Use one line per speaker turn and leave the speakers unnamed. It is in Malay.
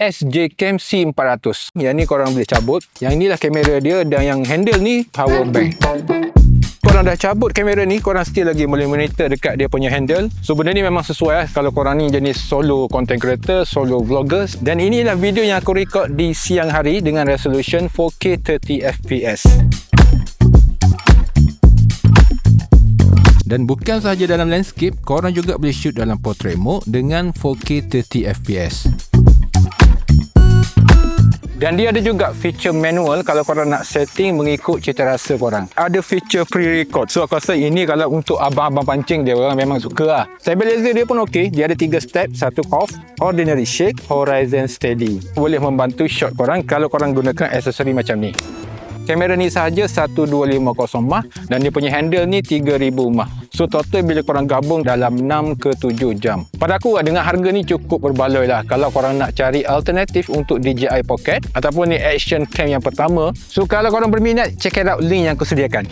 SJ Cam C400. Yang ni korang boleh cabut. Yang inilah kamera dia, dan yang handle ni power bank. Korang dah cabut kamera ni, korang still lagi boleh monitor dekat dia punya handle. So benda ni memang sesuai lah kalau korang ni jenis solo content creator, solo vloggers. Dan inilah video yang aku record di siang hari dengan resolution 4K 30fps. Dan bukan sahaja dalam landscape, korang juga boleh shoot dalam portrait mode dengan 4K 30fps. Dan dia ada juga feature manual kalau korang nak setting mengikut cita rasa korang. Ada feature pre-record. So aku rasa ini kalau untuk abang-abang pancing, dia orang memang suka lah. Stabilizer dia pun okey. Dia ada 3 step. 1 off, ordinary shake, horizon steady. Boleh membantu shot korang kalau korang gunakan aksesori macam ni. Kamera ni sahaja 1250 mAh dan dia punya handle ni 3000 mAh. So total bila korang gabung dalam 6 ke 7 jam. Pada aku dengan harga ni cukup berbaloi lah kalau korang nak cari alternatif untuk DJI Pocket ataupun ni action cam yang pertama. So kalau korang berminat, check it out link yang aku sediakan.